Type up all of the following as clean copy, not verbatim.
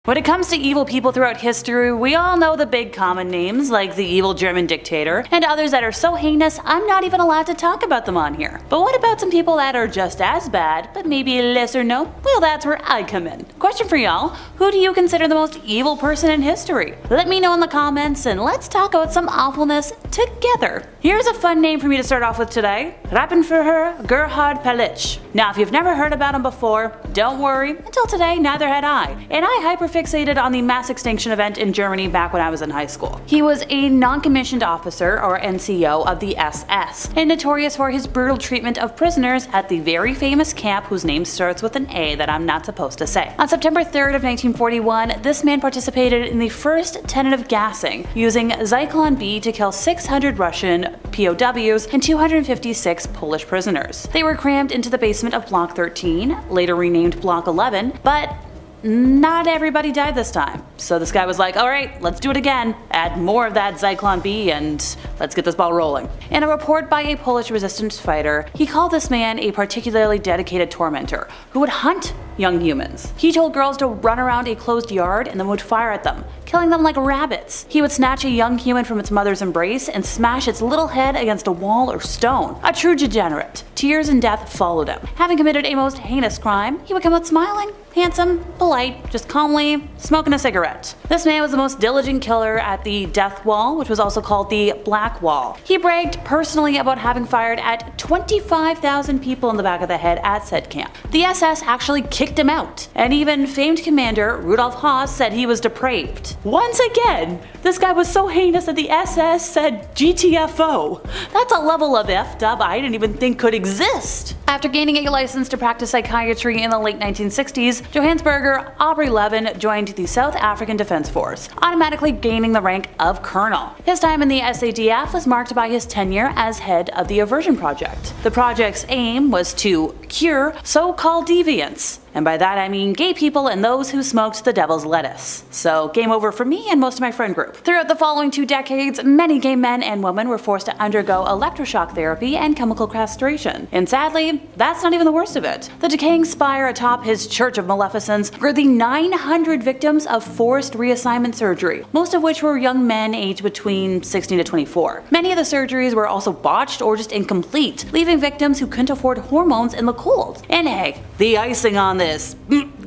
When it comes to evil people throughout history, we all know the big common names like the evil German dictator and others that are so heinous I'm not even allowed to talk about them on here. But what about some people that are just as bad but maybe lesser known? Well, that's where I come in. Question for y'all, who do you consider the most evil person in history? Let me know in the comments and let's talk about some awfulness together. Here's a fun name for me to start off with today. Rappenführer Gerhard Pelich. Now if you've never heard about him before, don't worry, until today neither had I. And I hyperfixated on the mass extinction event in Germany back when I was in high school. He was a non-commissioned officer, or NCO, of the SS, and notorious for his brutal treatment of prisoners at the very famous camp whose name starts with an A that I'm not supposed to say. On September 3rd of 1941, this man participated in the first tentative gassing, using Zyklon B to kill 600 Russian POWs and 256 Polish prisoners. They were crammed into the basement of Block 13, later renamed Block 11, but not everybody died this time. So this guy was like, alright, let's do it again. Add more of that Zyklon B and let's get this ball rolling. In a report by a Polish resistance fighter, he called this man a particularly dedicated tormentor who would hunt young humans. He told girls to run around a closed yard and then would fire at them, killing them like rabbits. He would snatch a young human from its mother's embrace and smash its little head against a wall or stone. A true degenerate. Tears and death followed him. Having committed a most heinous crime, he would come out smiling, handsome, polite, just calmly smoking a cigarette. This man was the most diligent killer at the Death Wall, which was also called the Black Wall. He bragged personally about having fired at 25,000 people in the back of the head at said camp. The SS actually kicked him out, and even famed commander Rudolf Haas said he was depraved. Once again, this guy was so heinous that the SS said GTFO. That's a level of effed up I didn't even think could exist. After gaining a license to practice psychiatry in the late 1960s, Johannesburger Aubrey Levin joined the South African Defense Force, automatically gaining the rank of colonel. His time in the SADF was marked by his tenure as head of the Aversion Project. The project's aim was to cure so-called deviants. And by that I mean gay people and those who smoked the devil's lettuce. So game over for me and most of my friend group. Throughout the following 2 decades, many gay men and women were forced to undergo electroshock therapy and chemical castration. And sadly, that's not even the worst of it. The decaying spire atop his Church of Maleficence grew the 900 victims of forced reassignment surgery, most of which were young men aged between 16 to 24. Many of the surgeries were also botched or just incomplete, leaving victims who couldn't afford hormones in the cold. And hey, the icing on this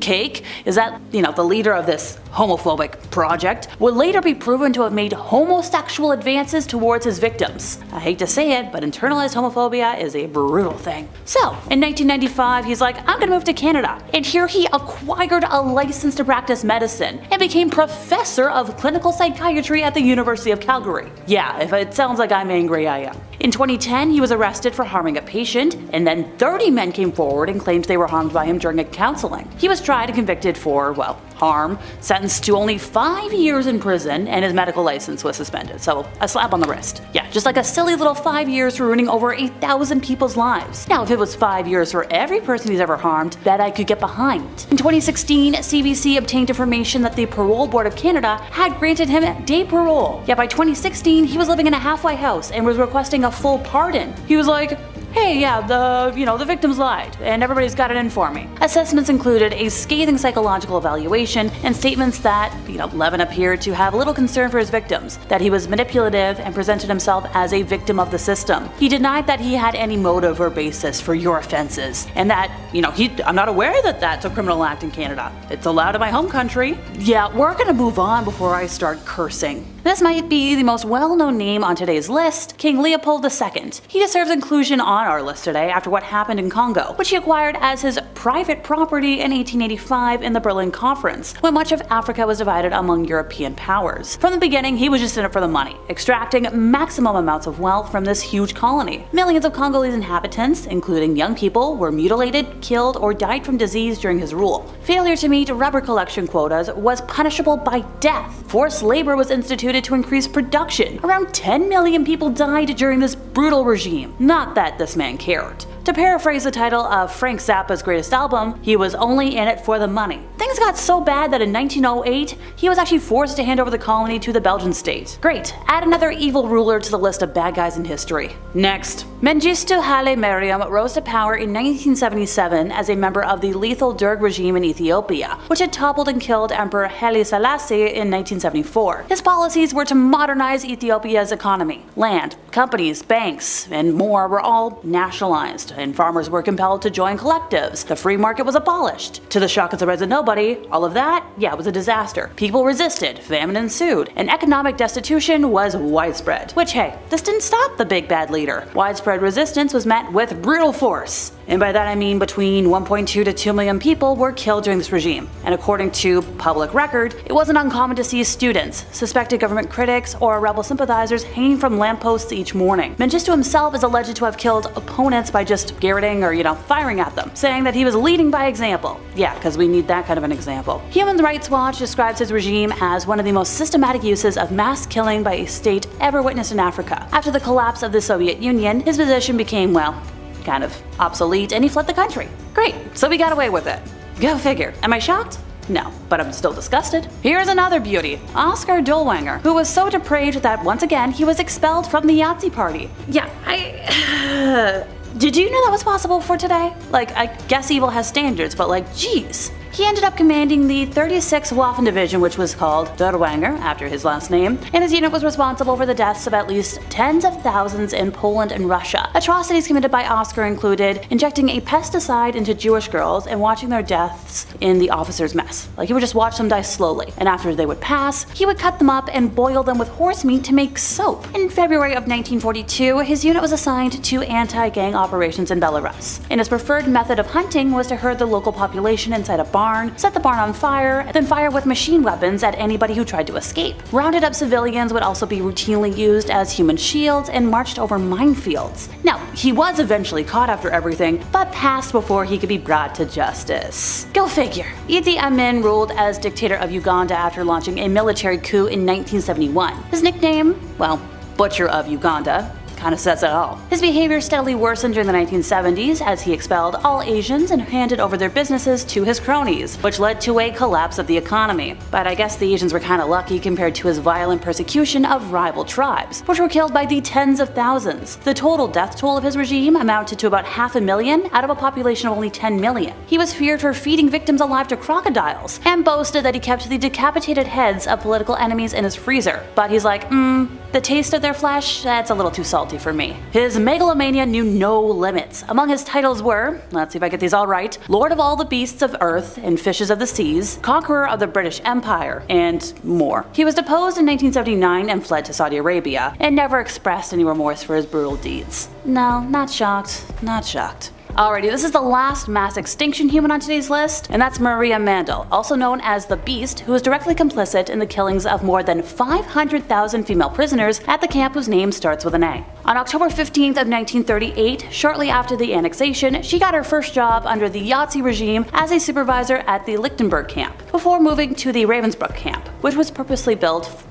cake is that, the leader of this homophobic project would later be proven to have made homosexual advances towards his victims. I hate to say it, but internalized homophobia is a brutal thing. So, in 1995, he's like, I'm gonna move to Canada. And here he acquired a license to practice medicine and became professor of clinical psychiatry at the University of Calgary. Yeah, if it sounds like I'm angry, I am. In 2010, he was arrested for harming a patient, and then 30 men came forward and claimed they were harmed by him during a counseling. He was tried and convicted for, harm, sentenced to only 5 years in prison, and his medical license was suspended. So, a slap on the wrist. Yeah, just like a silly little 5 years for ruining over 8,000 people's lives. Now, if it was 5 years for every person he's ever harmed, that I could get behind. In 2016, CBC obtained information that the Parole Board of Canada had granted him day parole. Yet by 2016, he was living in a halfway house and was requesting a full pardon. He was like, hey, yeah, the victims lied, and everybody's got it in for me. Assessments included a scathing psychological evaluation and statements that, Levin appeared to have little concern for his victims, that he was manipulative and presented himself as a victim of the system. He denied that he had any motive or basis for your offenses, and that, I'm not aware that that's a criminal act in Canada. It's allowed in my home country. Yeah, we're gonna move on before I start cursing. This might be the most well-known name on today's list, King Leopold II. He deserves inclusion on our list today after what happened in Congo, which he acquired as his private property in 1885 in the Berlin Conference, when much of Africa was divided among European powers. From the beginning, he was just in it for the money, extracting maximum amounts of wealth from this huge colony. Millions of Congolese inhabitants, including young people, were mutilated, killed, or died from disease during his rule. Failure to meet rubber collection quotas was punishable by death. Forced labor was instituted to increase production. Around 10 million people died during this brutal regime. Not that this man cared. To paraphrase the title of Frank Zappa's greatest album, he was only in it for the money. Things got so bad that in 1908, he was actually forced to hand over the colony to the Belgian state. Great, add another evil ruler to the list of bad guys in history. Next, Mengistu Haile Mariam rose to power in 1977 as a member of the lethal Derg regime in Ethiopia, which had toppled and killed Emperor Haile Selassie in 1974. His policies were to modernize Ethiopia's economy. Land, companies, banks, and more were all nationalized, and farmers were compelled to join collectives. The free market was abolished. To the shock of the resident nobody, all of that, yeah, was a disaster. People resisted, famine ensued, and economic destitution was widespread. Which, hey, this didn't stop the big bad leader. Widespread resistance was met with brutal force. And by that I mean between 1.2 to 2 million people were killed during this regime. And according to public record, it wasn't uncommon to see students, suspected government critics, or rebel sympathizers hanging from lampposts each morning. Mengistu himself is alleged to have killed opponents by just garroting or, firing at them, saying that he was leading by example. Yeah, because we need that kind of an example. Human Rights Watch describes his regime as one of the most systematic uses of mass killing by a state ever witnessed in Africa. After the collapse of the Soviet Union, his position became, well, kind of obsolete, and he fled the country. Great, so we got away with it. Go figure. Am I shocked? No, but I'm still disgusted. Here's another beauty, Oscar Dollwanger, who was so depraved that once again he was expelled from the Yahtzee party. Yeah, Did you know that was possible for today? I guess evil has standards, but geez. He ended up commanding the 36th Waffen Division, which was called Dollwanger, after his last name, and his unit was responsible for the deaths of at least tens of thousands in Poland and Russia. Atrocities committed by Oscar included injecting a pesticide into Jewish girls and watching their deaths in the officers' mess. He would just watch them die slowly, and after they would pass, he would cut them up and boil them with horse meat to make soap. In February of 1942, his unit was assigned to anti-gang operations in Belarus, and his preferred method of hunting was to herd the local population inside a barn, set the barn on fire, then fire with machine weapons at anybody who tried to escape. Rounded up civilians would also be routinely used as human shields and marched over minefields. Now, he was eventually caught after everything, but passed before he could be brought to justice. Go figure. Idi Amin ruled as dictator of Uganda after launching a military coup in 1971. His nickname, well, Butcher of Uganda, kind of says it all. His behavior steadily worsened during the 1970s as he expelled all Asians and handed over their businesses to his cronies, which led to a collapse of the economy. But I guess the Asians were kind of lucky compared to his violent persecution of rival tribes, which were killed by the tens of thousands. The total death toll of his regime amounted to about 500,000 out of a population of only 10 million. He was feared for feeding victims alive to crocodiles, and boasted that he kept the decapitated heads of political enemies in his freezer. But he's like, the taste of their flesh, that's a little too salty for me. His megalomania knew no limits. Among his titles were, let's see if I get these all right, Lord of all the beasts of earth and fishes of the seas, Conqueror of the British Empire, and more. He was deposed in 1979 and fled to Saudi Arabia, and never expressed any remorse for his brutal deeds. No, not shocked, not shocked. Alrighty, this is the last mass extinction human on today's list, and that's Maria Mandel, also known as the Beast, who was directly complicit in the killings of more than 500,000 female prisoners at the camp whose name starts with an A. On October 15th of 1938, shortly after the annexation, she got her first job under the Yahtzee regime as a supervisor at the Lichtenberg camp, before moving to the Ravensbrück camp, which was purposely built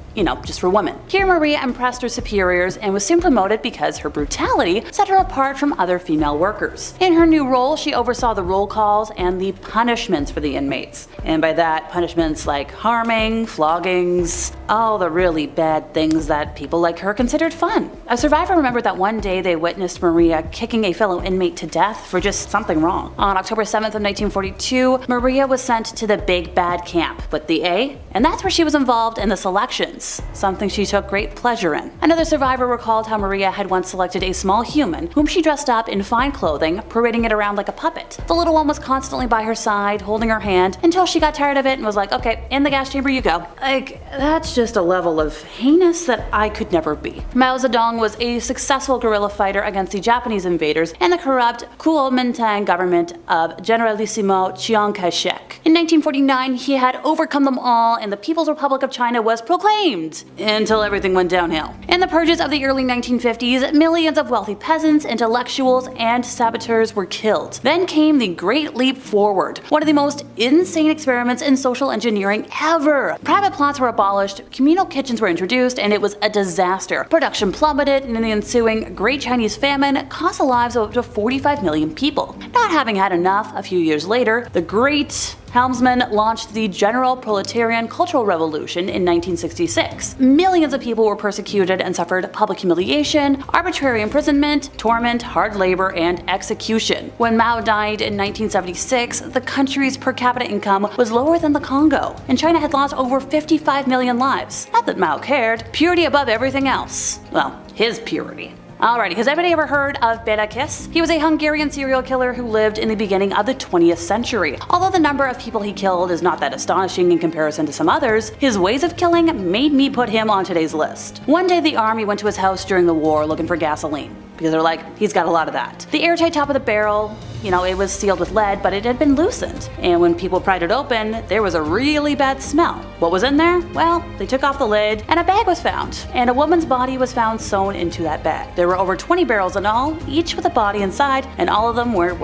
just for women. Here Maria impressed her superiors and was soon promoted because her brutality set her apart from other female workers. In her new role, she oversaw the roll calls and the punishments for the inmates. And by that, punishments like harming, floggings, all the really bad things that people like her considered fun. A survivor remembered that one day they witnessed Maria kicking a fellow inmate to death for just something wrong. On October 7th of 1942, Maria was sent to the Big Bad Camp with the A, and that's where she was involved in the selections, something she took great pleasure in. Another survivor recalled how Maria had once selected a small human whom she dressed up in fine clothing, parading it around like a puppet. The little one was constantly by her side, holding her hand, until she got tired of it and was like, okay, in the gas chamber you go. That's just a level of heinous that I could never be. Mao Zedong was a successful guerrilla fighter against the Japanese invaders and the corrupt Kuomintang government of Generalissimo Chiang Kai-shek. In 1949, he had overcome them all and the People's Republic of China was proclaimed, until everything went downhill. In the purges of the early 1950s, millions of wealthy peasants, intellectuals, and saboteurs were killed. Then came the Great Leap Forward, one of the most insane experiments in social engineering ever. Private plots were abolished, first, communal kitchens were introduced and it was a disaster. Production plummeted, and in the ensuing Great Chinese Famine cost the lives of up to 45 million people. Not having had enough, a few years later, the Great Helmsman launched the General Proletarian Cultural Revolution in 1966. Millions of people were persecuted and suffered public humiliation, arbitrary imprisonment, torment, hard labor, and execution. When Mao died in 1976, the country's per capita income was lower than the Congo, and China had lost over 55 million lives. Not that Mao cared. Purity above everything else. Well, his purity. Alrighty, has anybody ever heard of Bela Kiss? He was a Hungarian serial killer who lived in the beginning of the 20th century. Although the number of people he killed is not that astonishing in comparison to some others, his ways of killing made me put him on today's list. One day the army went to his house during the war looking for gasoline, because they're like, he's got a lot of that. The airtight top of the barrel, it was sealed with lead, but it had been loosened. And when people pried it open, there was a really bad smell. What was in there? Well, they took off the lid, and a bag was found. And a woman's body was found sewn into that bag. There were over 20 barrels in all, each with a body inside, and all of them were,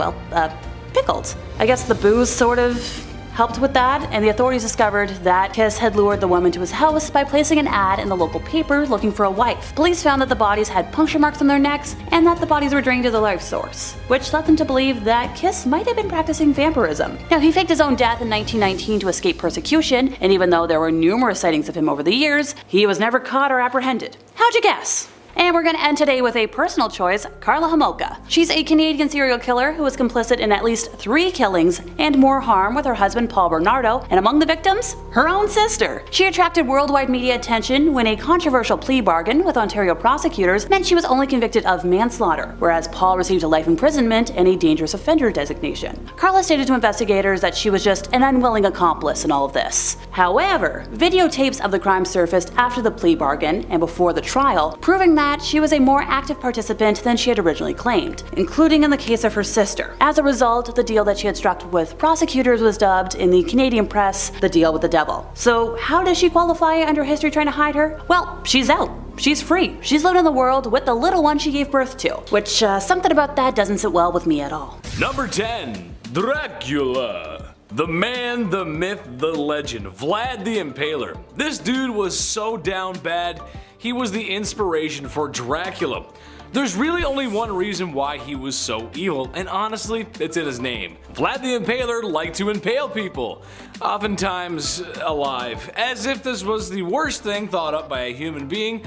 pickled. I guess the booze sort of helped with that, and the authorities discovered that Kiss had lured the woman to his house by placing an ad in the local paper looking for a wife. Police found that the bodies had puncture marks on their necks and that the bodies were drained to the life source, which led them to believe that Kiss might have been practicing vampirism. Now, he faked his own death in 1919 to escape persecution, and even though there were numerous sightings of him over the years, he was never caught or apprehended. How'd you guess? And we're gonna end today with a personal choice, Karla Homolka. She's a Canadian serial killer who was complicit in at least 3 killings and more harm with her husband Paul Bernardo, and among the victims, her own sister. She attracted worldwide media attention when a controversial plea bargain with Ontario prosecutors meant she was only convicted of manslaughter, whereas Paul received a life imprisonment and a dangerous offender designation. Karla stated to investigators that she was just an unwilling accomplice in all of this. However, videotapes of the crime surfaced after the plea bargain and before the trial, proving that she was a more active participant than she had originally claimed, including in the case of her sister. As a result, the deal that she had struck with prosecutors was dubbed in the Canadian press the deal with the devil. So how does she qualify under history trying to hide her? Well, she's out. She's free. She's living in the world with the little one she gave birth to, which something about that doesn't sit well with me at all. Number 10. Dracula. The man, the myth, the legend, Vlad the Impaler. This dude was so down bad, he was the inspiration for Dracula. There's really only one reason why he was so evil, and honestly, it's in his name. Vlad the Impaler liked to impale people, oftentimes alive. As if this was the worst thing thought up by a human being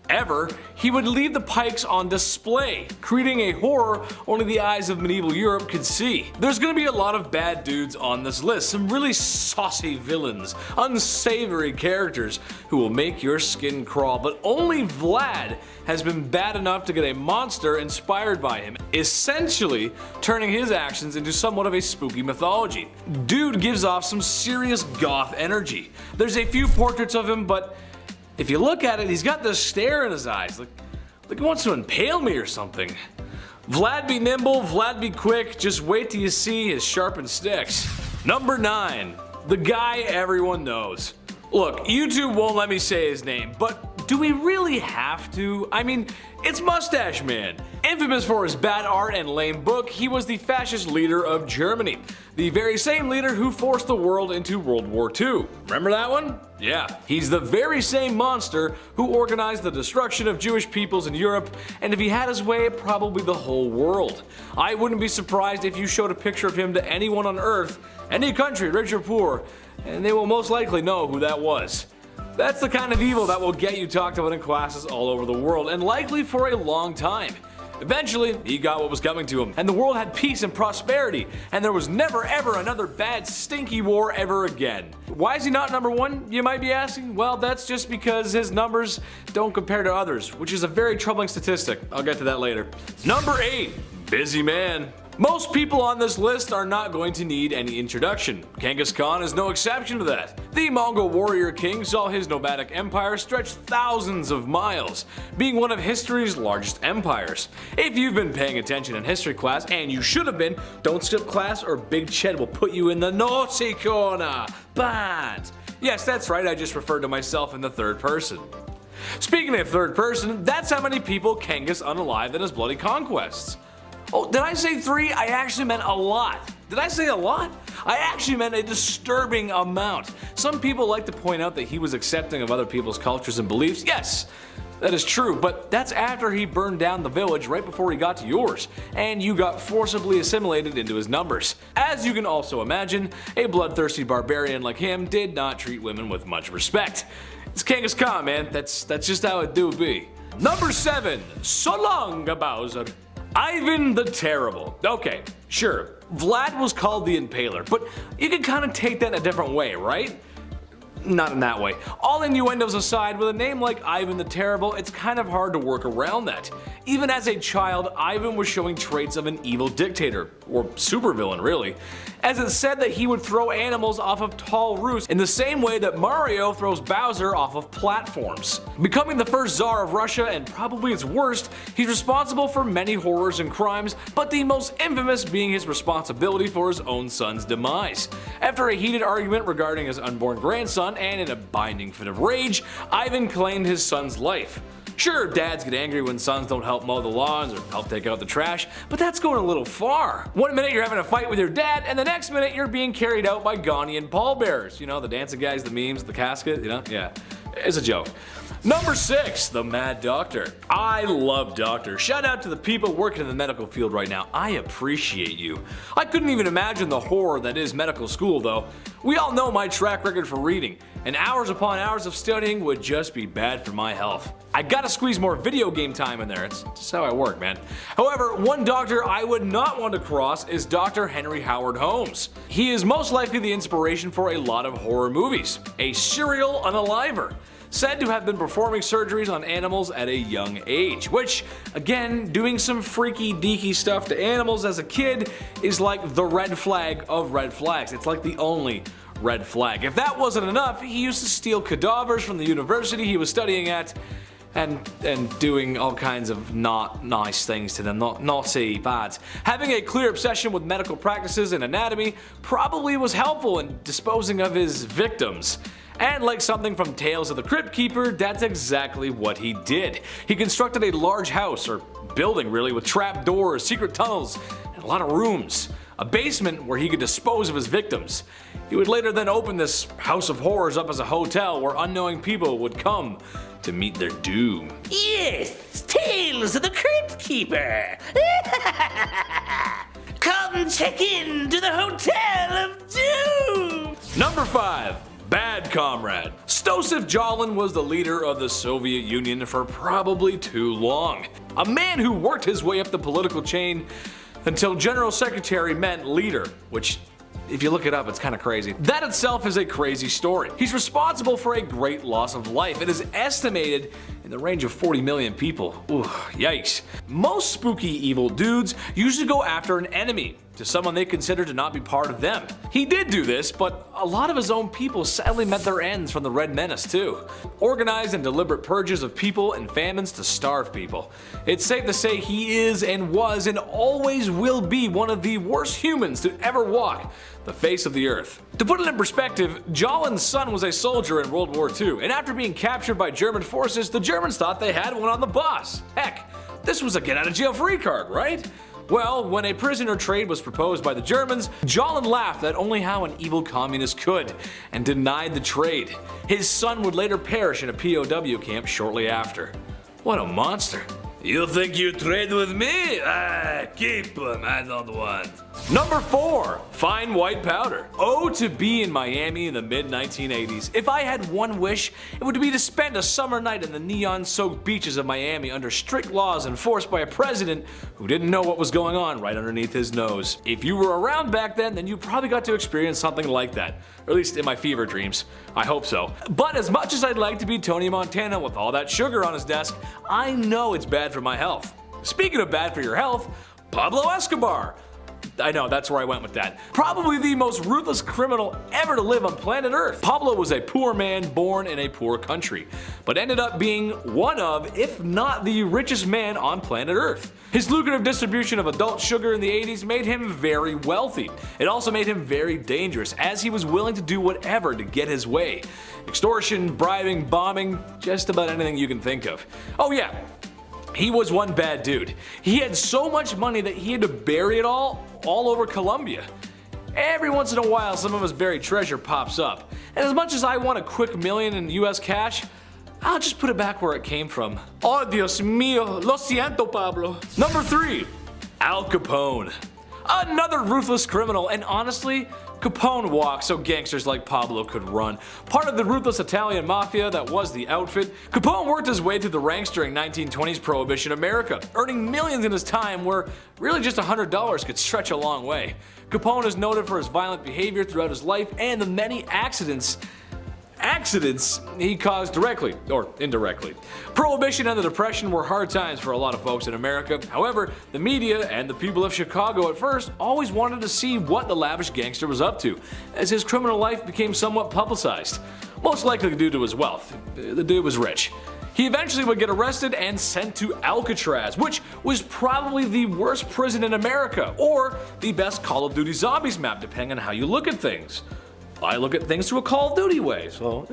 ever, he would leave the pikes on display, creating a horror only the eyes of medieval Europe could see. There's gonna be a lot of bad dudes on this list, some really saucy villains, unsavory characters who will make your skin crawl, but only Vlad has been bad enough to get a monster inspired by him, essentially turning his actions into somewhat of a spooky mythology. Dude gives off some serious goth energy. There's a few portraits of him, but if you look at it, he's got this stare in his eyes, like he wants to impale me or something. Vlad be nimble, Vlad be quick, just wait till you see his sharpened sticks. Number 9. The guy everyone knows. Look, YouTube won't let me say his name, but do we really have to? I mean, it's Mustache Man. Infamous for his bad art and lame book, he was the fascist leader of Germany. The very same leader who forced the world into World War II. Remember that one? Yeah, he's the very same monster who organized the destruction of Jewish peoples in Europe, and if he had his way, probably the whole world. I wouldn't be surprised if you showed a picture of him to anyone on Earth, any country, rich or poor, and they will most likely know who that was. That's the kind of evil that will get you talked about in classes all over the world, and likely for a long time. Eventually, he got what was coming to him, and the world had peace and prosperity, and there was never ever another bad stinky war ever again. Why is he not number 1, you might be asking? Well, that's just because his numbers don't compare to others, which is a very troubling statistic. I'll get to that later. Number 8. Busy man. Most people on this list are not going to need any introduction. Genghis Khan is no exception to that. The Mongol warrior king saw his nomadic empire stretch thousands of miles, being one of history's largest empires. If you've been paying attention in history class, and you should have been, don't skip class or Big Ched will put you in the naughty corner. Bad. Yes, that's right, I just referred to myself in the third person. Speaking of third person, that's how many people Genghis unalived in his bloody conquests. Oh, did I say 3? I actually meant a lot. Did I say a lot? I actually meant a disturbing amount. Some people like to point out that he was accepting of other people's cultures and beliefs. Yes, that is true, but that's after he burned down the village right before he got to yours, and you got forcibly assimilated into his numbers. As you can also imagine, a bloodthirsty barbarian like him did not treat women with much respect. It's Genghis Khan, man. That's just how it do be. Number 7. So long, Bowser. Ivan the Terrible. Okay, sure, Vlad was called the Impaler, but you can kind of take that in a different way, right? Not in that way. All innuendos aside, with a name like Ivan the Terrible, it's kind of hard to work around that. Even as a child, Ivan was showing traits of an evil dictator, or supervillain really, as it's said that he would throw animals off of tall roofs in the same way that Mario throws Bowser off of platforms. Becoming the first Tsar of Russia and probably its worst, he's responsible for many horrors and crimes, but the most infamous being his responsibility for his own son's demise. After a heated argument regarding his unborn grandson, and in a binding fit of rage, Ivan claimed his son's life. Sure, dads get angry when sons don't help mow the lawns or help take out the trash, but that's going a little far. One minute you're having a fight with your dad, and the next minute you're being carried out by Ghanaian pallbearers. You know, the dancing guys, the memes, the casket, you know? Yeah, it's a joke. Number 6, the Mad Doctor. I love doctors. Shout out to the people working in the medical field right now. I appreciate you. I couldn't even imagine the horror that is medical school though. We all know my track record for reading, and hours upon hours of studying would just be bad for my health. I gotta squeeze more video game time in there, it's just how I work, man. However, one doctor I would not want to cross is Dr. Henry Howard Holmes. He is most likely the inspiration for a lot of horror movies. A serial unaliver. Said to have been performing surgeries on animals at a young age, which, again, doing some freaky deaky stuff to animals as a kid is like the red flag of red flags. It's like the only red flag. If that wasn't enough, he used to steal cadavers from the university he was studying at and doing all kinds of not nice things to them, naughty, bad. Having a clear obsession with medical practices and anatomy probably was helpful in disposing of his victims. And like something from Tales of the Crypt Keeper, that's exactly what he did. He constructed a large house, or building really, with trap doors, secret tunnels, and a lot of rooms. A basement where he could dispose of his victims. He would later then open this house of horrors up as a hotel where unknowing people would come to meet their doom. Yes, Tales of the Crypt Keeper. Come check in to the Hotel of Doom. Number 5. Bad Comrade. Stosif Jalin was the leader of the Soviet Union for probably too long. A man who worked his way up the political chain until General Secretary meant leader, which, if you look it up, it's kind of crazy. That itself is a crazy story. He's responsible for a great loss of life. It is estimated in the range of 40 million people. Ooh, yikes. Most spooky evil dudes usually go after an enemy, to someone they consider to not be part of them. He did do this, but a lot of his own people sadly met their ends from the Red Menace too. Organized and deliberate purges of people and famines to starve people. It's safe to say he is and was and always will be one of the worst humans to ever walk the face of the earth. To put it in perspective, Jalin's son was a soldier in World War II, and after being captured by German forces, the Germans thought they had one on the boss. Heck, this was a get out of jail free card, right? Well, when a prisoner trade was proposed by the Germans, Jalin laughed at only how an evil communist could, and denied the trade. His son would later perish in a POW camp shortly after. What a monster. You think you trade with me? Keep him, I don't want. Number 4. Fine white powder. Oh, to be in Miami in the mid-1980s. If I had one wish, it would be to spend a summer night in the neon-soaked beaches of Miami under strict laws enforced by a president who didn't know what was going on right underneath his nose. If you were around back then you probably got to experience something like that. Or at least in my fever dreams. I hope so. But as much as I'd like to be Tony Montana with all that sugar on his desk, I know it's bad for my health. Speaking of bad for your health, Pablo Escobar. I know, that's where I went with that. Probably the most ruthless criminal ever to live on planet Earth. Pablo was a poor man born in a poor country, but ended up being one of, if not the richest man on planet Earth. His lucrative distribution of adult sugar in the 80s made him very wealthy. It also made him very dangerous, as he was willing to do whatever to get his way. Extortion, bribing, bombing, just about anything you can think of. Oh yeah, he was one bad dude. He had so much money that he had to bury it all over Colombia. Every once in a while, some of his buried treasure pops up. And as much as I want a quick million in US cash, I'll just put it back where it came from. Oh, Dios mío, lo siento, Pablo. Number 3, Al Capone. Another ruthless criminal, and honestly, Capone walked so gangsters like Pablo could run. Part of the ruthless Italian mafia that was the outfit, Capone worked his way through the ranks during 1920s Prohibition America, earning millions in his time where really just $100 could stretch a long way. Capone is noted for his violent behavior throughout his life and the many accidents he caused directly or indirectly. Prohibition and the Depression were hard times for a lot of folks in America. However, the media and the people of Chicago at first always wanted to see what the lavish gangster was up to, as his criminal life became somewhat publicized. Most likely due to his wealth. The dude was rich. He eventually would get arrested and sent to Alcatraz, which was probably the worst prison in America, or the best Call of Duty Zombies map, depending on how you look at things. I look at things through a Call of Duty way, so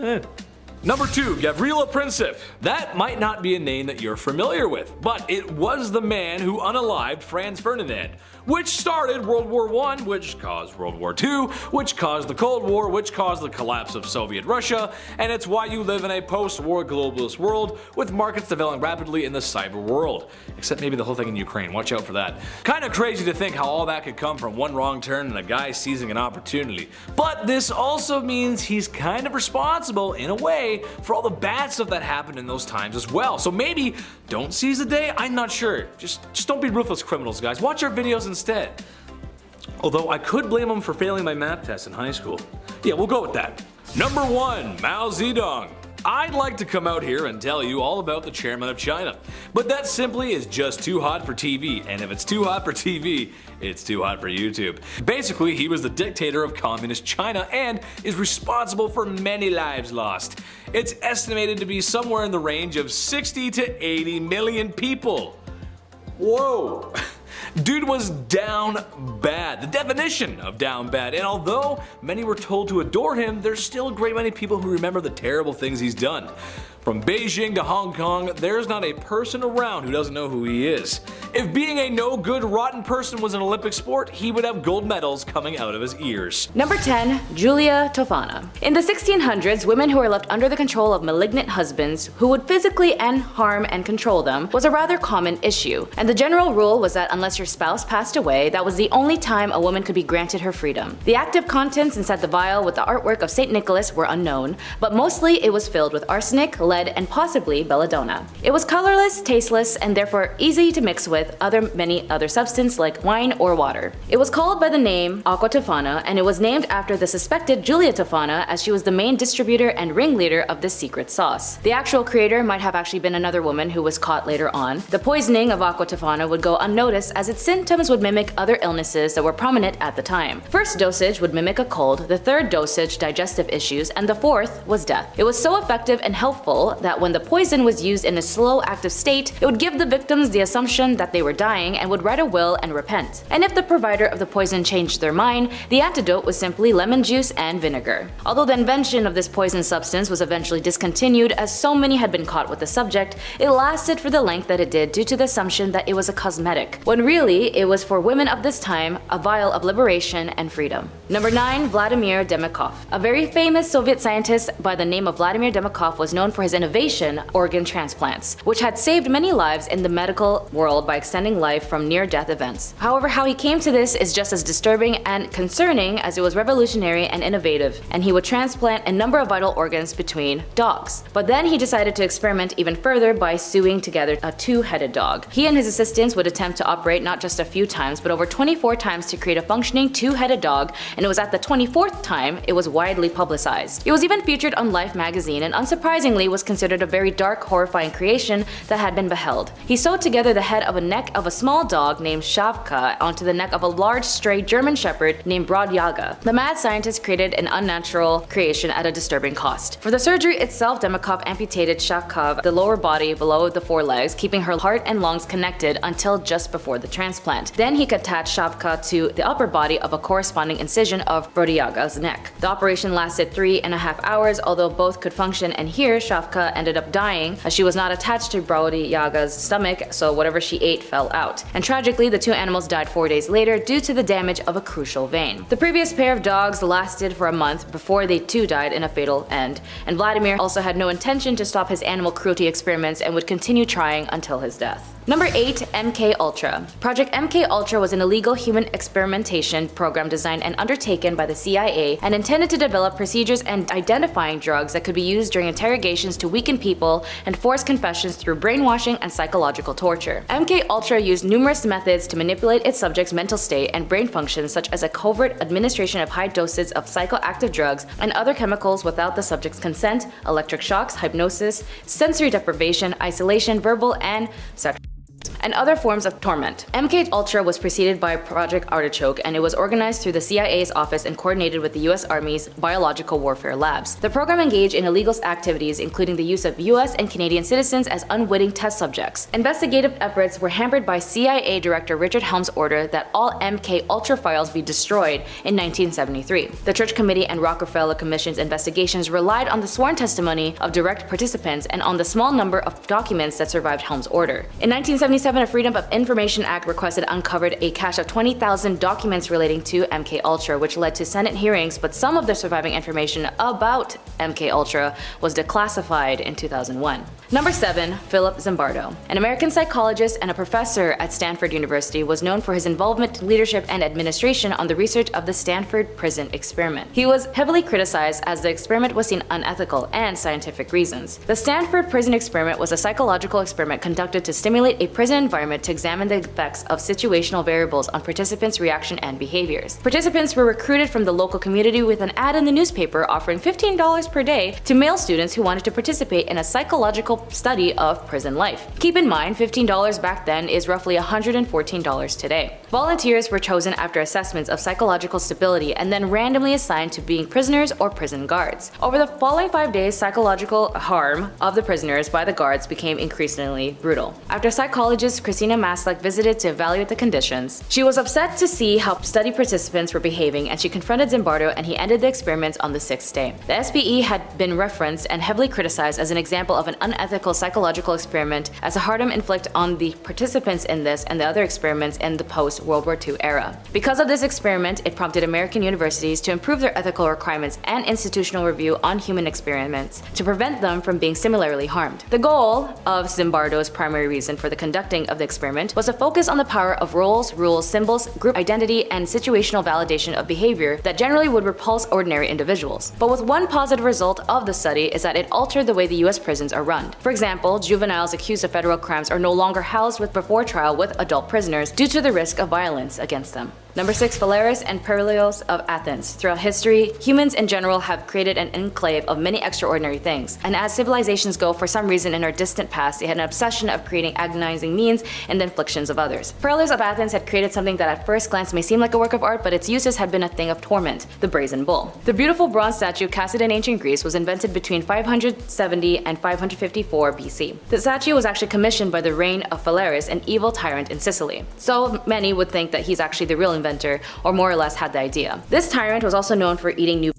Number 2, Gabriel Prince. That might not be a name that you're familiar with, but it was the man who unalived Franz Ferdinand, which started World War I, which caused World War II, which caused the Cold War, which caused the collapse of Soviet Russia, and it's why you live in a post-war globalist world with markets developing rapidly in the cyber world. Except maybe the whole thing in Ukraine, watch out for that. Kinda crazy to think how all that could come from one wrong turn and a guy seizing an opportunity. But this also means he's kind of responsible, in a way, for all the bad stuff that happened in those times as well. So maybe don't seize the day, I'm not sure. Just don't be ruthless criminals, guys. Watch our videos instead. Although I could blame him for failing my math test in high school. Yeah, we'll go with that. Number 1, Mao Zedong. I'd like to come out here and tell you all about the chairman of China, but that simply is just too hot for TV, and if it's too hot for TV, it's too hot for YouTube. Basically, he was the dictator of communist China and is responsible for many lives lost. It's estimated to be somewhere in the range of 60 to 80 million people. Whoa! Dude was down bad, the definition of down bad, and although many were told to adore him, there's still a great many people who remember the terrible things he's done. From Beijing to Hong Kong, there's not a person around who doesn't know who he is. If being a no-good, rotten person was an Olympic sport, he would have gold medals coming out of his ears. Number 10, Giulia Tofana. In the 1600s, women who were left under the control of malignant husbands who would physically harm and control them was a rather common issue, and the general rule was that unless your spouse passed away, that was the only time a woman could be granted her freedom. The active contents inside the vial with the artwork of St. Nicholas were unknown, but mostly it was filled with arsenic, lead, and possibly belladonna. It was colorless, tasteless, and therefore easy to mix with many other substances like wine or water. It was called by the name Aqua Tofana, and it was named after the suspected Giulia Tofana, as she was the main distributor and ringleader of this secret sauce. The actual creator might have actually been another woman who was caught later on. The poisoning of Aqua Tofana would go unnoticed, as its symptoms would mimic other illnesses that were prominent at the time. First dosage would mimic a cold, the third dosage digestive issues, and the fourth was death. It was so effective and helpful that when the poison was used in a slow active state, it would give the victims the assumption that they were dying and would write a will and repent. And if the provider of the poison changed their mind, the antidote was simply lemon juice and vinegar. Although the invention of this poison substance was eventually discontinued, as so many had been caught with the subject, it lasted for the length that it did due to the assumption that it was a cosmetic, when really it was for women of this time a vial of liberation and freedom. Number 9, Vladimir Demov. A very famous Soviet scientist by the name of Vladimir Demov was known for his innovation organ transplants, which had saved many lives in the medical world by extending life from near-death events. However, how he came to this is just as disturbing and concerning, as it was revolutionary and innovative, and he would transplant a number of vital organs between dogs. But then he decided to experiment even further by sewing together a two-headed dog. He and his assistants would attempt to operate not just a few times, but over 24 times to create a functioning two-headed dog, and it was at the 24th time it was widely publicized. It was even featured on Life magazine, and unsurprisingly was considered a very dark, horrifying creation that had been beheld. He sewed together the head of a neck of a small dog named Shavka onto the neck of a large stray German shepherd named Brodyaga. The mad scientist created an unnatural creation at a disturbing cost. For the surgery itself, Demov amputated Shavka the lower body below the forelegs, keeping her heart and lungs connected until just before the transplant. Then he attached Shavka to the upper body of a corresponding incision of Brodyaga's neck. The operation lasted 3.5 hours, although both could function and hear. Shavka Arasaka ended up dying as she was not attached to Brody Yaga's stomach, so whatever she ate fell out. And tragically, the two animals died 4 days later due to the damage of a crucial vein. The previous pair of dogs lasted for a month before they too died in a fatal end, and Vladimir also had no intention to stop his animal cruelty experiments and would continue trying until his death. Number 8. MK Ultra. Project MK Ultra was an illegal human experimentation program designed and undertaken by the CIA and intended to develop procedures and identifying drugs that could be used during interrogations to weaken people and force confessions through brainwashing and psychological torture. MK Ultra used numerous methods to manipulate its subjects' mental state and brain functions, such as a covert administration of high doses of psychoactive drugs and other chemicals without the subject's consent, electric shocks, hypnosis, sensory deprivation, isolation, verbal and sexual and other forms of torment. MK Ultra was preceded by Project Artichoke, and it was organized through the CIA's office and coordinated with the US Army's biological warfare labs. The program engaged in illegal activities, including the use of US and Canadian citizens as unwitting test subjects. Investigative efforts were hampered by CIA Director Richard Helm's order that all MK Ultra files be destroyed in 1973. The Church Committee and Rockefeller Commission's investigations relied on the sworn testimony of direct participants and on the small number of documents that survived Helm's order. In 1977, a Freedom of Information Act requested uncovered a cache of 20,000 documents relating to MK Ultra, which led to Senate hearings, but some of the surviving information about MK Ultra was declassified in 2001. Number 7. Philip Zimbardo. An American psychologist and a professor at Stanford University, was known for his involvement, leadership, and administration on the research of the Stanford Prison Experiment. He was heavily criticized as the experiment was seen unethical and scientific reasons. The Stanford Prison Experiment was a psychological experiment conducted to stimulate a prison environment to examine the effects of situational variables on participants' reaction and behaviors. Participants were recruited from the local community with an ad in the newspaper offering $15 per day to male students who wanted to participate in a psychological study of prison life. Keep in mind, $15 back then is roughly $114 today. Volunteers were chosen after assessments of psychological stability and then randomly assigned to being prisoners or prison guards. Over the following 5 days, psychological harm of the prisoners by the guards became increasingly brutal. After psychologist Christina Maslach visited to evaluate the conditions, she was upset to see how study participants were behaving, and she confronted Zimbardo, and he ended the experiments on the 6th day. The SPE had been referenced and heavily criticized as an example of an unethical psychological experiment as a harm inflicted on the participants in this and the other experiments in the post-World War II era. Because of this experiment, it prompted American universities to improve their ethical requirements and institutional review on human experiments to prevent them from being similarly harmed. The goal of Zimbardo's primary reason for the conducting of the experiment was to focus on the power of roles, rules, symbols, group identity, and situational validation of behavior that generally would repulse ordinary individuals. But with one positive result of the study is that it altered the way the US prisons are run. For example, juveniles accused of federal crimes are no longer housed before trial with adult prisoners due to the risk of violence against them. Number 6. Phalaris and Perilios of Athens. Throughout history, humans in general have created an enclave of many extraordinary things, and as civilizations go, for some reason in our distant past, they had an obsession of creating agonizing means and the inflictions of others. Perilios of Athens had created something that at first glance may seem like a work of art, but its uses had been a thing of torment: the brazen bull. The beautiful bronze statue casted in ancient Greece was invented between 570 and 554 BC. The statue was actually commissioned by the reign of Phalaris, an evil tyrant in Sicily. So many would think that he's actually the real inventor, or more or less had the idea. This tyrant was also known for eating new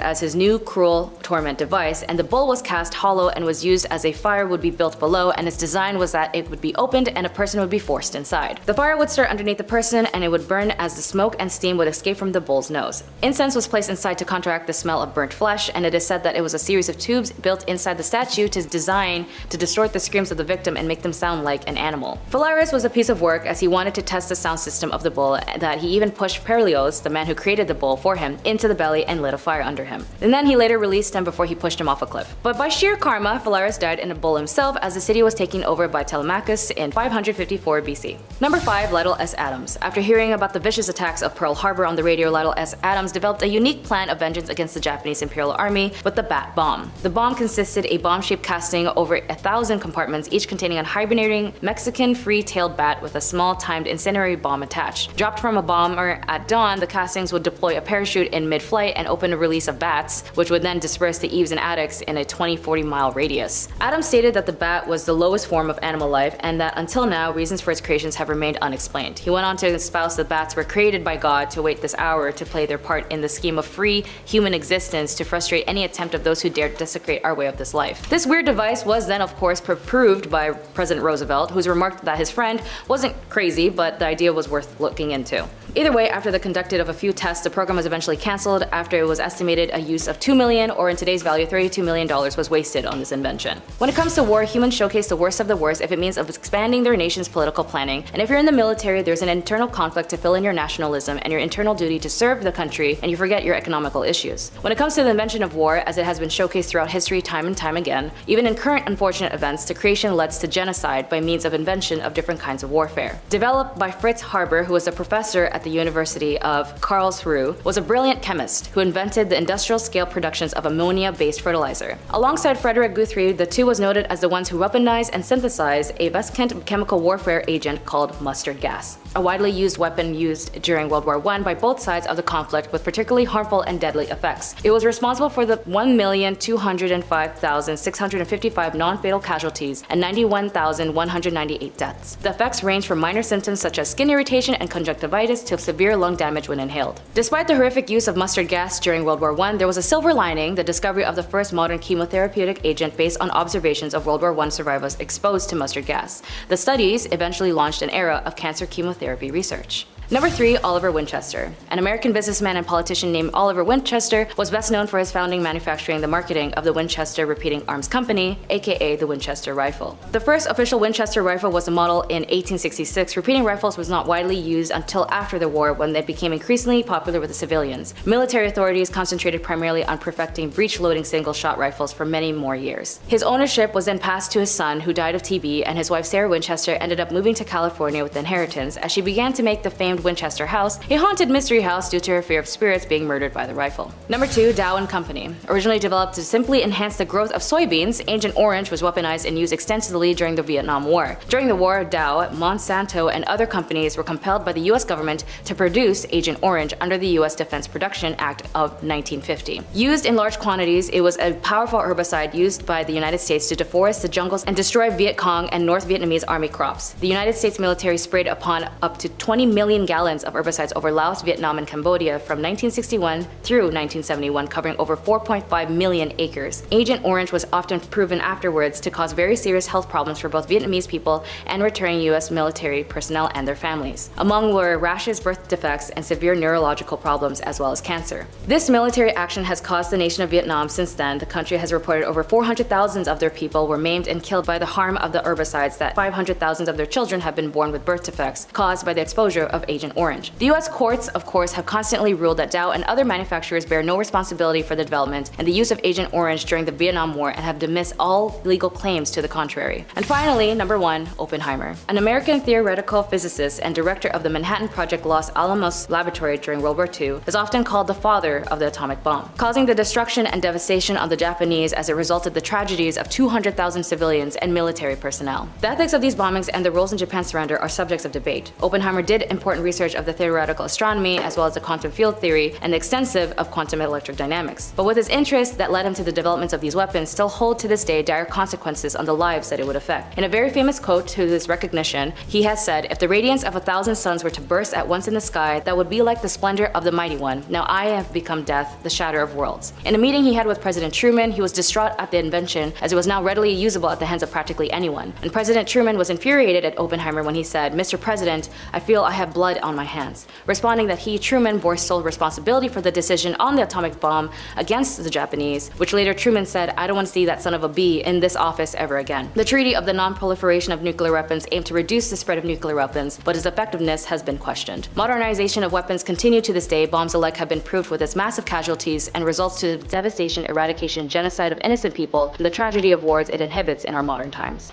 as his new cruel torment device, and the bull was cast hollow and was used as a fire would be built below, and its design was that it would be opened and a person would be forced inside. The fire would start underneath the person and it would burn as the smoke and steam would escape from the bull's nose. Incense was placed inside to counteract the smell of burnt flesh, and it is said that it was a series of tubes built inside the statue to design to distort the screams of the victim and make them sound like an animal. Phalaris was a piece of work as he wanted to test the sound system of the bull, that he even pushed Perilios, the man who created the bull for him, into the belly and lit a fire under him. And then he later released him before he pushed him off a cliff. But by sheer karma, Phalaris died in a bull himself as the city was taken over by Telemachus in 554 BC. Number 5. Lytle S. Adams. After hearing about the vicious attacks of Pearl Harbor on the radio, Lytle S. Adams developed a unique plan of vengeance against the Japanese Imperial Army with the Bat Bomb. The bomb consisted a bomb-shaped casting over 1,000 compartments, each containing a hibernating Mexican free-tailed bat with a small timed incendiary bomb attached. Dropped from a bomber at dawn, the castings would deploy a parachute in mid-flight and open a release release of bats, which would then disperse to eaves and attics in a 20-40 mile radius. Adams stated that the bat was the lowest form of animal life and that until now, reasons for its creations have remained unexplained. He went on to espouse that bats were created by God to wait this hour to play their part in the scheme of free human existence to frustrate any attempt of those who dared desecrate our way of this life. This weird device was then of course proved by President Roosevelt, who's remarked that his friend wasn't crazy, but the idea was worth looking into. Either way, after the conducted of a few tests, the program was eventually cancelled after it was estimated a use of $2 million, or in today's value $32 million, was wasted on this invention. When it comes to war, humans showcase the worst of the worst if it means of expanding their nation's political planning, and if you're in the military, there's an internal conflict to fill in your nationalism and your internal duty to serve the country, and you forget your economical issues. When it comes to the invention of war, as it has been showcased throughout history time and time again, even in current unfortunate events, the creation leads to genocide by means of invention of different kinds of warfare. Developed by Fritz Haber, who was a professor at the University of Karlsruhe, was a brilliant chemist who invented the industrial scale productions of ammonia-based fertilizer. Alongside Frederick Guthrie, the two was noted as the ones who weaponized and synthesized a vescent chemical warfare agent called mustard gas, a widely used weapon used during World War I by both sides of the conflict with particularly harmful and deadly effects. It was responsible for the 1,205,655 non-fatal casualties and 91,198 deaths. The effects range from minor symptoms such as skin irritation and conjunctivitis to severe lung damage when inhaled. Despite the horrific use of mustard gas during World War I, there was a silver lining: the discovery of the first modern chemotherapeutic agent based on observations of World War I survivors exposed to mustard gas. The studies eventually launched an era of cancer chemotherapy research. Number 3, Oliver Winchester. An American businessman and politician named Oliver Winchester was best known for his founding, manufacturing, the marketing of the Winchester Repeating Arms Company, aka the Winchester rifle. The first official Winchester rifle was a model in 1866. Repeating rifles was not widely used until after the war, when they became increasingly popular with the civilians. Military authorities concentrated primarily on perfecting breech-loading single-shot rifles for many more years. His ownership was then passed to his son, who died of TB, and his wife Sarah Winchester ended up moving to California with inheritance as she began to make the famed Winchester house a haunted mystery house due to her fear of spirits being murdered by the rifle. Number 2, Dow & Company. Originally developed to simply enhance the growth of soybeans, Agent Orange was weaponized and used extensively during the Vietnam War. During the war, Dow, Monsanto, and other companies were compelled by the US government to produce Agent Orange under the US Defense Production Act of 1950. Used in large quantities, it was a powerful herbicide used by the United States to deforest the jungles and destroy Viet Cong and North Vietnamese army crops. The United States military sprayed upon up to 20 million gallons of herbicides over Laos, Vietnam, and Cambodia from 1961 through 1971, covering over 4.5 million acres. Agent Orange was often proven afterwards to cause very serious health problems for both Vietnamese people and returning US military personnel and their families. Among were rashes, birth defects, and severe neurological problems, as well as cancer. This military action has caused the nation of Vietnam. Since then, the country has reported over 400,000 of their people were maimed and killed by the harm of the herbicides, that 500,000 of their children have been born with birth defects caused by the exposure of Agent Orange. The US courts, of course, have constantly ruled that Dow and other manufacturers bear no responsibility for the development and the use of Agent Orange during the Vietnam War, and have dismissed all legal claims to the contrary. And finally, number 1, Oppenheimer. An American theoretical physicist and director of the Manhattan Project Los Alamos Laboratory during World War II, is often called the father of the atomic bomb, causing the destruction and devastation of the Japanese as it resulted the tragedies of 200,000 civilians and military personnel. The ethics of these bombings and the roles in Japan's surrender are subjects of debate. Oppenheimer did important research of the theoretical astronomy, as well as the quantum field theory and the extensive of quantum electric dynamics. But with his interests that led him to the development of these weapons still hold to this day dire consequences on the lives that it would affect. In a very famous quote to his recognition, he has said, "If the radiance of 1,000 suns were to burst at once in the sky, that would be like the splendor of the mighty one. Now I have become death, the shatter of worlds." In a meeting he had with President Truman, he was distraught at the invention, as it was now readily usable at the hands of practically anyone. And President Truman was infuriated at Oppenheimer when he said, "Mr. President, I feel I have blood on my hands," responding that he, Truman, bore sole responsibility for the decision on the atomic bomb against the Japanese, which later Truman said, "I don't want to see that son of a bee in this office ever again." The Treaty of the Non-Proliferation of Nuclear Weapons aimed to reduce the spread of nuclear weapons, but its effectiveness has been questioned. Modernization of weapons continue to this day. Bombs alike have been proved with its massive casualties and results to devastation, eradication, genocide of innocent people, and the tragedy of wars it inhibits in our modern times.